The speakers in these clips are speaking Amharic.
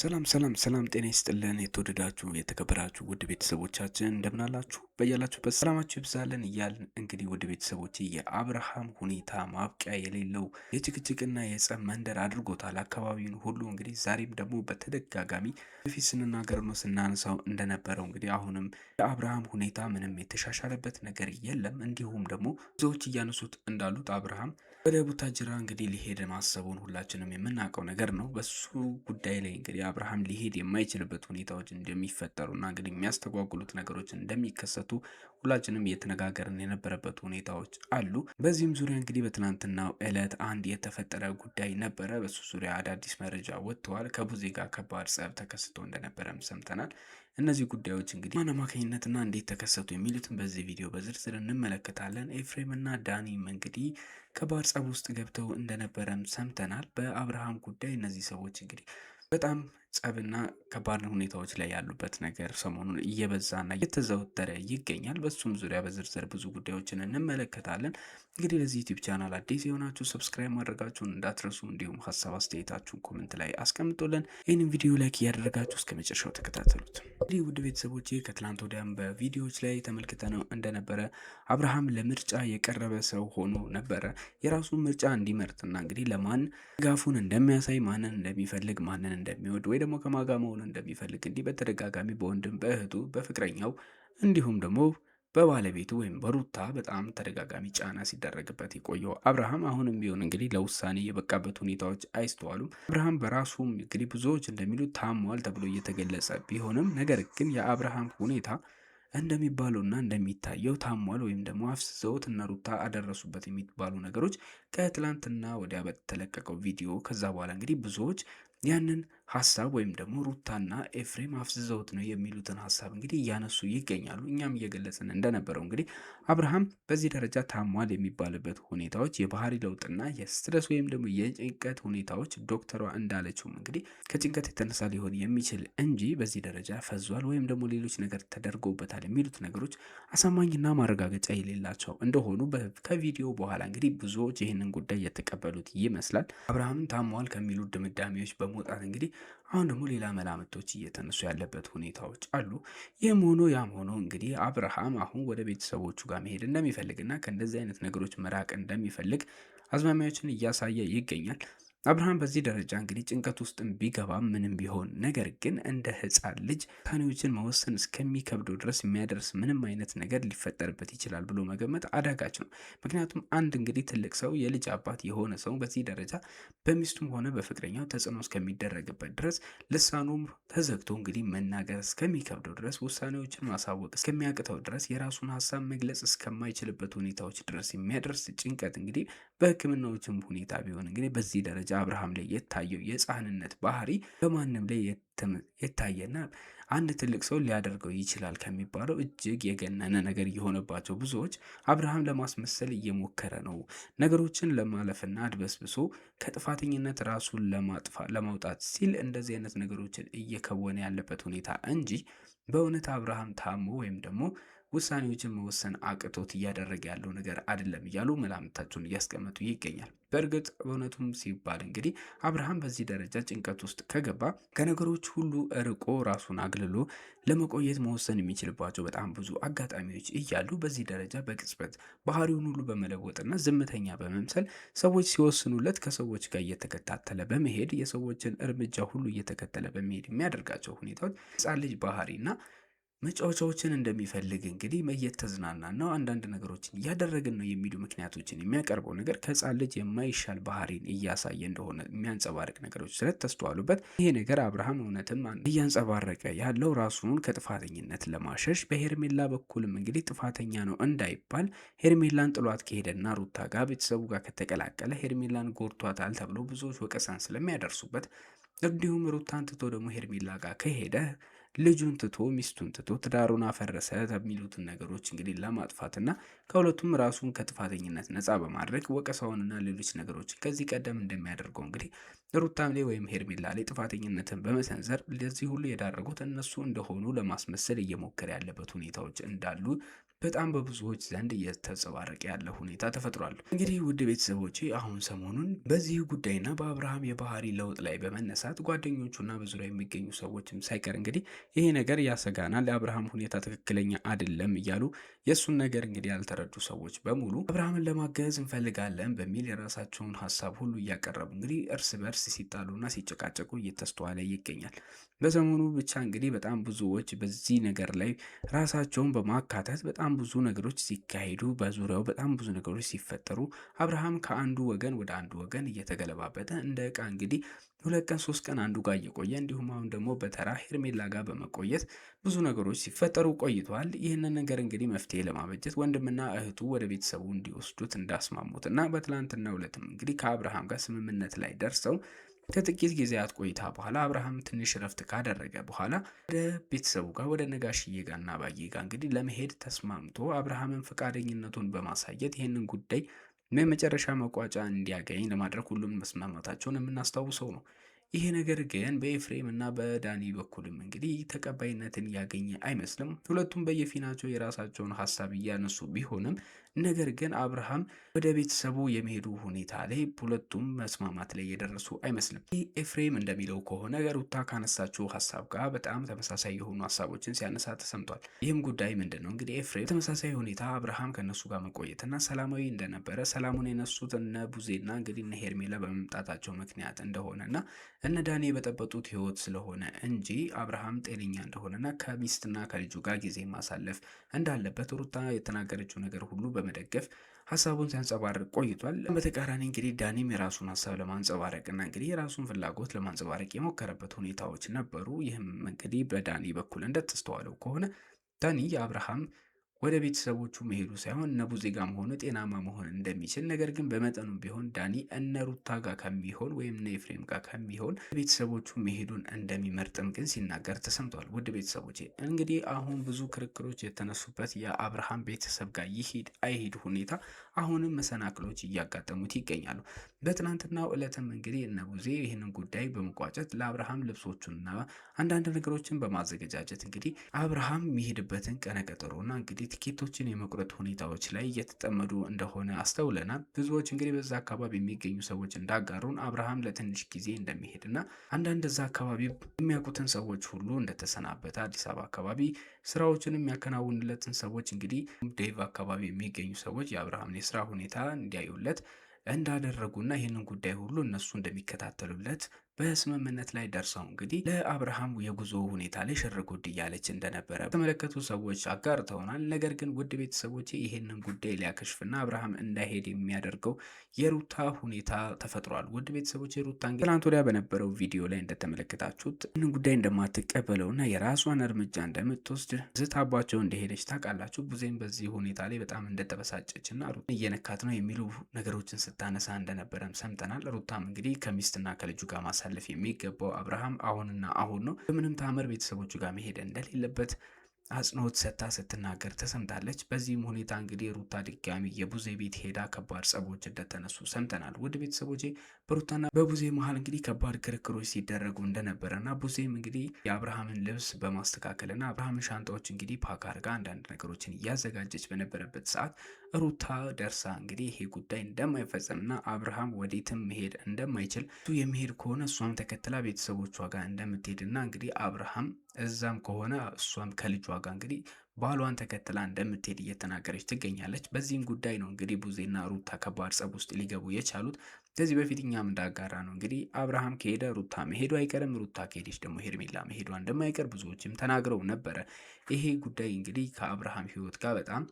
ሰላም ጤና ይስጥልን። የተወደዳችሁ የተከበራችሁ ውድ ቤተሰቦቻችን እንደምን አላችሁ? በያላችሁበት ሰላማችሁ ይብዛልን እያልን እንግዲህ ውድ ቤተሰቦች የአብርሃም ሁኔታ ማብቂያ የሌለው የጭቅጭቅና የጸብ መንደር አድርጎታል አካባቢውን ሁሉ። እንግዲህ ዛሬም ደግሞ በተደጋጋሚ በፊት ስንናገር ነው ስናነሳው እንደነበረው እንግዲህ አሁንም የአብርሃም ሁኔታ ምንም የተሻሻለበት ነገር የለም። እንዲሁም ደግሞ ብዙዎች እያነሱት እንዳሉት አብርሃም ወደ ቡታጅራ እንግዲህ ሊሄድ ማሰቡን ሁላችንም የምናውቀው ነገር ነው። በሱ ጉዳይ ላይ እንግዲህ አብርሃም ሊሄድ የማይችልበት ሁኔታዎች እንደሚፈጠሩና እንግዲህ የሚያስተጓጉሉት ነገሮች እንደሚከሰቱ ሁላችንም እየተነጋገርን የነበረበት ሁኔታዎች አሉ። በዚህም ዙሪያ እንግዲህ በትናንትናው ዕለት አንድ የተፈጠረ ጉዳይ ነበረ። በሱ ዙሪያ አዳዲስ መረጃ ወጥተዋል። ከቡዜ ጋር ከባድ ጸብ ተከስቶ እንደነበረም ሰምተናል። እነዚህ ጉዳዮች እንግዲህ ማን አማካኝነትና እንዴት ተከሰቱ የሚሉትን በዚህ ቪዲዮ በዝርዝር እንመለከታለን። ኤፍሬም እና ዳኒም እንግዲህ ከባድ ጸብ ውስጥ ገብተው እንደነበረም ሰምተናል። በአብርሃም ጉዳይ እነዚህ ሰዎች እንግዲህ በጣም ጸብና ከባድ ሁኔታዎች ላይ ያሉበት ነገር ሰሞኑን እየበዛና እየተዘወተረ ይገኛል። በሱም ዙሪያ በዝርዝር ብዙ ጉዳዮችን እንመለከታለን። እንግዲህ ለዚህ ዩቲዩብ ቻናል አዲስ የሆናችሁ ሰብስክራይብ ማድረጋችሁን እንዳትረሱ፣ እንዲሁም ሀሳብ አስተያየታችሁን ኮሜንት ላይ አስቀምጡልን። ይህንን ቪዲዮ ላይክ እያደረጋችሁ እስከ መጨረሻው ተከታተሉት። እንግዲህ ውድ ቤተሰቦች ከትላንት ወዲያም በቪዲዮዎች ላይ ተመልክተነው እንደነበረ አብርሃም ለምርጫ የቀረበ ሰው ሆኖ ነበረ። የራሱን ምርጫ እንዲመርጥና እንግዲህ ለማን ድጋፉን እንደሚያሳይ፣ ማንን እንደሚፈልግ፣ ማንን እንደሚወድ ወይ ደግሞ ከማጋ መሆን እንደሚፈልግ እንዲህ በተደጋጋሚ በወንድም በእህቱ በፍቅረኛው እንዲሁም ደግሞ በባለቤቱ ወይም በሩታ በጣም ተደጋጋሚ ጫና ሲደረግበት የቆየው አብርሃም አሁንም ቢሆን እንግዲህ ለውሳኔ የበቃበት ሁኔታዎች አይስተዋሉም። አብርሃም በራሱም እንግዲህ ብዙዎች እንደሚሉት ታሟል ተብሎ እየተገለጸ ቢሆንም ነገር ግን የአብርሃም ሁኔታ እንደሚባለውና እንደሚታየው ታሟል ወይም ደግሞ አፍስሰውት እነ ሩታ አደረሱበት የሚባሉ ነገሮች ከትላንትና ወዲያ በተለቀቀው ቪዲዮ ከዛ በኋላ እንግዲህ ብዙዎች ያንን ሀሳብ ወይም ደግሞ ሩታና ኤፍሬም አፍዝዘውት ነው የሚሉትን ሀሳብ እንግዲህ እያነሱ ይገኛሉ። እኛም እየገለጽን እንደነበረው እንግዲህ አብርሃም በዚህ ደረጃ ታሟል የሚባልበት ሁኔታዎች የባህሪ ለውጥና የስትረስ ወይም ደግሞ የጭንቀት ሁኔታዎች ዶክተሯ እንዳለችውም እንግዲህ ከጭንቀት የተነሳ ሊሆን የሚችል እንጂ በዚህ ደረጃ ፈዟል ወይም ደግሞ ሌሎች ነገር ተደርጎበታል የሚሉት ነገሮች አሳማኝና ማረጋገጫ የሌላቸው እንደሆኑ ከቪዲዮ በኋላ እንግዲህ ብዙዎች ይህንን ጉዳይ የተቀበሉት ይመስላል። አብርሃምን ታሟል ከሚሉ ድምዳሜዎች በመውጣት እንግዲህ አሁን ደግሞ ሌላ መላምቶች እየተነሱ ያለበት ሁኔታዎች አሉ። ይህም ሆኖ ያም ሆኖ እንግዲህ አብርሃም አሁን ወደ ቤተሰቦቹ ጋር መሄድ እንደሚፈልግና ከእንደዚህ አይነት ነገሮች መራቅ እንደሚፈልግ አዝማሚያዎችን እያሳየ ይገኛል። አብርሃም በዚህ ደረጃ እንግዲህ ጭንቀት ውስጥም ቢገባ ምንም ቢሆን ነገር ግን እንደ ሕፃን ልጅ ውሳኔዎችን መወሰን እስከሚከብደው ድረስ የሚያደርስ ምንም አይነት ነገር ሊፈጠርበት ይችላል ብሎ መገመት አዳጋች ነው። ምክንያቱም አንድ እንግዲህ ትልቅ ሰው የልጅ አባት የሆነ ሰው በዚህ ደረጃ በሚስቱም ሆነ በፍቅረኛው ተጽዕኖ እስከሚደረግበት ድረስ ልሳኑም ተዘግቶ እንግዲህ መናገር እስከሚከብደው ድረስ ውሳኔዎችን ማሳወቅ እስከሚያቅተው ድረስ የራሱን ሀሳብ መግለጽ እስከማይችልበት ሁኔታዎች ድረስ የሚያደርስ ጭንቀት እንግዲህ በሕክምናዎችም ሁኔታ ቢሆን እንግዲህ በዚህ ደረጃ አብርሃም ላይ የታየው የሕፃንነት ባህሪ በማንም ላይ የታየና አንድ ትልቅ ሰው ሊያደርገው ይችላል ከሚባለው እጅግ የገነነ ነገር እየሆነባቸው ብዙዎች አብርሃም ለማስመሰል እየሞከረ ነው፣ ነገሮችን ለማለፍና አድበስብሶ ከጥፋተኝነት ራሱን ለማውጣት ሲል እንደዚህ አይነት ነገሮችን እየከወነ ያለበት ሁኔታ እንጂ በእውነት አብርሃም ታሞ ወይም ደግሞ ውሳኔዎችን መወሰን አቅቶት እያደረገ ያለው ነገር አይደለም እያሉ መላምታቸውን እያስቀመጡ ይገኛል። በእርግጥ እውነቱም ሲባል እንግዲህ አብርሃም በዚህ ደረጃ ጭንቀት ውስጥ ከገባ ከነገሮች ሁሉ ርቆ ራሱን አግልሎ ለመቆየት መወሰን የሚችልባቸው በጣም ብዙ አጋጣሚዎች እያሉ በዚህ ደረጃ በቅጽበት ባህሪውን ሁሉ በመለወጥና ዝምተኛ በመምሰል ሰዎች ሲወስኑለት ከሰዎች ጋር እየተከታተለ በመሄድ የሰዎችን እርምጃ ሁሉ እየተከተለ በመሄድ የሚያደርጋቸው ሁኔታዎች ሕፃን ልጅ ባህሪና መጫወቻዎችን እንደሚፈልግ እንግዲህ እየተዝናናን ነው፣ አንዳንድ ነገሮችን እያደረግን ነው የሚሉ ምክንያቶችን የሚያቀርበው ነገር ከሕፃን ልጅ የማይሻል ባህሪን እያሳየ እንደሆነ የሚያንጸባርቅ ነገሮች ስለተስተዋሉበት ይሄ ነገር አብርሃም እውነትም እያንጸባረቀ ያለው ራሱን ከጥፋተኝነት ለማሸሽ በሄርሜላ በኩልም እንግዲህ ጥፋተኛ ነው እንዳይባል ሄርሜላን ጥሏት ከሄደና ሩታ ጋር ቤተሰቡ ጋር ከተቀላቀለ ሄርሜላን ጎድቷታል ተብሎ ብዙዎች ወቀሳን ስለሚያደርሱበት እንዲሁም ሩታን ትቶ ደግሞ ሄርሜላ ጋር ከሄደ ልጁን ትቶ ሚስቱን ትቶ ትዳሩን አፈረሰ የሚሉትን ነገሮች እንግዲህ ለማጥፋትና ከሁለቱም ራሱን ከጥፋተኝነት ነፃ በማድረግ ወቀሳውንና ሌሎች ነገሮች ከዚህ ቀደም እንደሚያደርገው እንግዲህ ሩታም ላይ ወይም ሄርሜላ ላይ ጥፋተኝነትን በመሰንዘር ለዚህ ሁሉ የዳረጉት እነሱ እንደሆኑ ለማስመሰል እየሞከረ ያለበት ሁኔታዎች እንዳሉ በጣም በብዙዎች ዘንድ እየተንጸባረቀ ያለ ሁኔታ ተፈጥሯል። እንግዲህ ውድ ቤተሰቦቼ አሁን ሰሞኑን በዚህ ጉዳይና በአብርሃም የባህሪ ለውጥ ላይ በመነሳት ጓደኞቹና በዙሪያ የሚገኙ ሰዎችም ሳይቀር እንግዲህ ይሄ ነገር ያሰጋናል፣ የአብርሃም ሁኔታ ትክክለኛ አይደለም እያሉ የእሱን ነገር እንግዲህ ያልተረዱ ሰዎች በሙሉ አብርሃምን ለማገዝ እንፈልጋለን በሚል የራሳቸውን ሀሳብ ሁሉ እያቀረቡ እንግዲህ እርስ በርስ ሲጣሉና ሲጨቃጨቁ እየተስተዋለ ይገኛል። በሰሞኑ ብቻ እንግዲህ በጣም ብዙዎች በዚህ ነገር ላይ ራሳቸውን በማካተት በጣም ብዙ ነገሮች ሲካሄዱ፣ በዙሪያው በጣም ብዙ ነገሮች ሲፈጠሩ አብርሃም ከአንዱ ወገን ወደ አንዱ ወገን እየተገለባበጠ እንደ ዕቃ እንግዲህ 2 ቀን 3 ቀን አንዱ ጋር እየቆየ እንዲሁም አሁን ደግሞ በተራ ሄርሜላ ጋር በመቆየት ብዙ ነገሮች ሲፈጠሩ ቆይተዋል። ይህንን ነገር እንግዲህ መፍትሄ ለማበጀት ወንድምና እህቱ ወደ ቤተሰቡ እንዲወስዱት እንዳስማሙት እና በትላንትናው ዕለትም እንግዲህ ከአብርሃም ጋር ስምምነት ላይ ደርሰው ከጥቂት ጊዜያት ቆይታ በኋላ አብርሃም ትንሽ ረፍት ካደረገ በኋላ ወደ ቤተሰቡ ጋር ወደ ነጋሽዬ ጋርና አባዬ ጋር እንግዲህ ለመሄድ ተስማምቶ አብርሃምን ፈቃደኝነቱን በማሳየት ይህንን ጉዳይ የመጨረሻ መቋጫ እንዲያገኝ ለማድረግ ሁሉም መስማማታቸውን የምናስታውሰው ነው። ይሄ ነገር ግን በኤፍሬም እና በዳኒ በኩልም እንግዲህ ተቀባይነትን ያገኘ አይመስልም። ሁለቱም በየፊናቸው የራሳቸውን ሀሳብ እያነሱ ቢሆንም ነገር ግን አብርሃም ወደ ቤተሰቡ የመሄዱ ሁኔታ ላይ ሁለቱም መስማማት ላይ የደረሱ አይመስልም። ኤፍሬም እንደሚለው ከሆነ ሩታ ካነሳችው ሀሳብ ጋር በጣም ተመሳሳይ የሆኑ ሀሳቦችን ሲያነሳ ተሰምቷል። ይህም ጉዳይ ምንድን ነው እንግዲህ ኤፍሬም በተመሳሳይ ሁኔታ አብርሃም ከነሱ ጋር መቆየትና ሰላማዊ እንደነበረ ሰላሙን የነሱት እነ ቡዜና እንግዲህ እነ ሄርሜላ በመምጣታቸው ምክንያት እንደሆነና እነ ዳኒ የበጠበጡት ህይወት ስለሆነ እንጂ አብርሃም ጤነኛ እንደሆነና ከሚስትና ከልጁ ጋር ጊዜ ማሳለፍ እንዳለበት ሩታ የተናገረችው ነገር ሁሉ በመደገፍ ሀሳቡን ሲያንጸባርቅ ቆይቷል። በተቃራኒ እንግዲህ ዳኒም የራሱን ሀሳብ ለማንጸባረቅና እንግዲህ የራሱን ፍላጎት ለማንጸባረቅ የሞከረበት ሁኔታዎች ነበሩ። ይህም እንግዲህ በዳኒ በኩል እንደተስተዋለው ከሆነ ዳኒ የአብርሃም ወደ ቤተሰቦቹ መሄዱ ሳይሆን እነ ቡዜ ጋር መሆኑ ጤናማ መሆን እንደሚችል ነገር ግን በመጠኑም ቢሆን ዳኒ እነ ሩታ ጋር ከሚሆን ወይም እነ ኤፍሬም ጋር ከሚሆን ቤተሰቦቹ መሄዱን እንደሚመርጥም ግን ሲናገር ተሰምቷል። ውድ ቤተሰቦቼ እንግዲህ አሁን ብዙ ክርክሮች የተነሱበት የአብርሃም ቤተሰብ ጋር ይሄድ አይሄድ ሁኔታ አሁንም መሰናክሎች እያጋጠሙት ይገኛሉ። በትናንትናው ዕለትም እንግዲህ እነ ቡዜ ይህንን ጉዳይ በመቋጨት ለአብርሃም ልብሶቹንና አንዳንድ ነገሮችን በማዘገጃጀት እንግዲህ አብርሃም የሚሄድበትን ቀነቀጠሮና እንግዲህ ትኬቶችን የመቁረጥ ሁኔታዎች ላይ እየተጠመዱ እንደሆነ አስተውለናል። ብዙዎች እንግዲህ በዛ አካባቢ የሚገኙ ሰዎች እንዳጋሩን አብርሃም ለትንሽ ጊዜ እንደሚሄድና አንዳንድ እዛ አካባቢ የሚያውቁትን ሰዎች ሁሉ እንደተሰናበተ አዲስ አበባ አካባቢ ስራዎችን የሚያከናውንለትን ሰዎች እንግዲህ ዴቭ አካባቢ የሚገኙ ሰዎች የአብርሃምን የስራ ሁኔታ እንዲያዩለት እንዳደረጉና ይህንን ጉዳይ ሁሉ እነሱ እንደሚከታተሉለት በስምምነት ላይ ደርሰው እንግዲህ ለአብርሃም የጉዞ ሁኔታ ላይ ሽርጉድ እያለች እንደነበረ የተመለከቱ ሰዎች አጋርተውናል። ነገር ግን ውድ ቤተሰቦች ይህንን ጉዳይ ሊያከሽፍና አብርሃም እንዳይሄድ የሚያደርገው የሩታ ሁኔታ ተፈጥሯል። ውድ ቤተሰቦች ሩታ እንግዲህ ትናንት ወዲያ በነበረው ቪዲዮ ላይ እንደተመለከታችሁት ይህንን ጉዳይ እንደማትቀበለውና የራሷን እርምጃ እንደምትወስድ ዝታባቸው እንደሄደች ታውቃላችሁ። ቡዜም በዚህ ሁኔታ ላይ በጣም እንደተበሳጨችና ሩታ እየነካት ነው የሚሉ ነገሮችን ስታነሳ እንደነበረም ሰምተናል። ሩታም እንግዲህ ከሚስትና ከልጁ ጋር ማሳለፍ የሚገባው አብርሃም አሁንና አሁን ነው። በምንም ታምር ቤተሰቦቹ ጋር መሄድ እንደሌለበት አጽንኦት ሰጥታ ስትናገር ተሰምታለች። በዚህም ሁኔታ እንግዲህ ሩታ ድጋሚ የቡዜ ቤት ሄዳ ከባድ ጸቦች እንደተነሱ ሰምተናል። ውድ ቤተሰቦቼ በሩታና በቡዜ መሀል እንግዲህ ከባድ ክርክሮች ሲደረጉ እንደነበረና ቡዜም እንግዲህ የአብርሃምን ልብስ በማስተካከልና አብርሃምን ሻንጣዎች እንግዲህ ፓክ አድርጋ አንዳንድ ነገሮችን እያዘጋጀች በነበረበት ሰዓት ሩታ ደርሳ እንግዲህ ይሄ ጉዳይ እንደማይፈጸምና አብርሃም ወዴትም መሄድ እንደማይችል የሚሄድ ከሆነ እሷም ተከትላ ቤተሰቦቿ ጋር እንደምትሄድና እንግዲህ አብርሃም እዛም ከሆነ እሷም ከልጇ ጋር እንግዲህ ባሏን ተከትላ እንደምትሄድ እየተናገረች ትገኛለች። በዚህም ጉዳይ ነው እንግዲህ ቡዜና ሩታ ከባድ ጸብ ውስጥ ሊገቡ የቻሉት። ከዚህ በፊት እኛም እንዳጋራ ነው እንግዲህ አብርሃም ከሄደ ሩታ መሄዱ አይቀርም፣ ሩታ ከሄደች ደግሞ ሄርሜላ መሄዷ እንደማይቀር ብዙዎችም ተናግረው ነበረ። ይሄ ጉዳይ እንግዲህ ከአብርሃም ሕይወት ጋር በጣም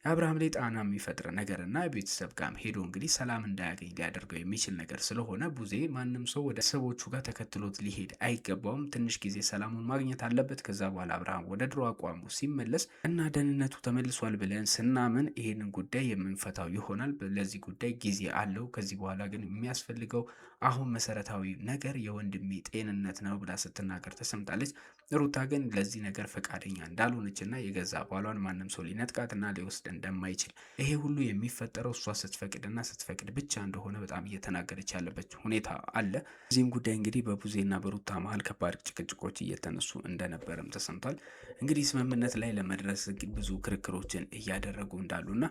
የአብርሃም ላይ ጣና የሚፈጥር ነገር እና ቤተሰብ ጋር ሄዶ እንግዲህ ሰላም እንዳያገኝ ሊያደርገው የሚችል ነገር ስለሆነ ቡዜ ማንም ሰው ወደ ሰዎቹ ጋር ተከትሎት ሊሄድ አይገባውም። ትንሽ ጊዜ ሰላሙን ማግኘት አለበት። ከዛ በኋላ አብርሃም ወደ ድሮ አቋሙ ሲመለስ እና ደህንነቱ ተመልሷል ብለን ስናምን ይሄንን ጉዳይ የምንፈታው ይሆናል። ለዚህ ጉዳይ ጊዜ አለው። ከዚህ በኋላ ግን የሚያስፈልገው አሁን መሰረታዊ ነገር የወንድሜ ጤንነት ነው ብላ ስትናገር ተሰምታለች። ሩታ ግን ለዚህ ነገር ፈቃደኛ እንዳልሆነችና የገዛ ባሏን ማንም ሰው ሊነጥቃትና ሊወስድ እንደማይችል ይሄ ሁሉ የሚፈጠረው እሷ ስትፈቅድና ስትፈቅድ ብቻ እንደሆነ በጣም እየተናገረች ያለበት ሁኔታ አለ። እዚህም ጉዳይ እንግዲህ በቡዜና በሩታ መሀል ከባድ ጭቅጭቆች እየተነሱ እንደነበረም ተሰምቷል። እንግዲህ ስምምነት ላይ ለመድረስ ብዙ ክርክሮችን እያደረጉ እንዳሉና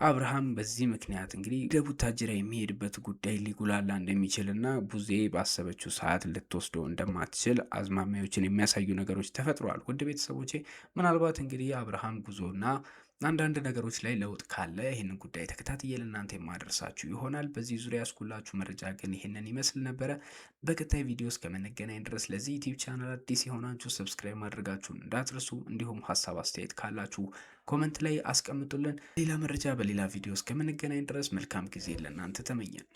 አብርሃም በዚህ ምክንያት እንግዲህ ወደ ቡታጅራ የሚሄድበት ጉዳይ ሊጉላላ እንደሚችልና ቡዜ ባሰበችው ሰዓት ልትወስደው እንደማትችል አዝማሚያዎችን የሚያሳዩ ነገሮች ተፈጥረዋል። ውድ ቤተሰቦቼ ምናልባት እንግዲህ የአብርሃም ጉዞና አንዳንድ ነገሮች ላይ ለውጥ ካለ ይህንን ጉዳይ ተከታትዬ ለእናንተ የማደርሳችሁ ይሆናል። በዚህ ዙሪያ ያስኩላችሁ መረጃ ግን ይህንን ይመስል ነበረ። በቀጣይ ቪዲዮ እስከምንገናኝ ድረስ ለዚህ ዩቲዩብ ቻናል አዲስ የሆናችሁ ሰብስክራይብ ማድረጋችሁን እንዳትረሱ፣ እንዲሁም ሀሳብ አስተያየት ካላችሁ ኮመንት ላይ አስቀምጡልን። ሌላ መረጃ በሌላ ቪዲዮ እስከምንገናኝ ድረስ መልካም ጊዜ ለእናንተ ተመኘን።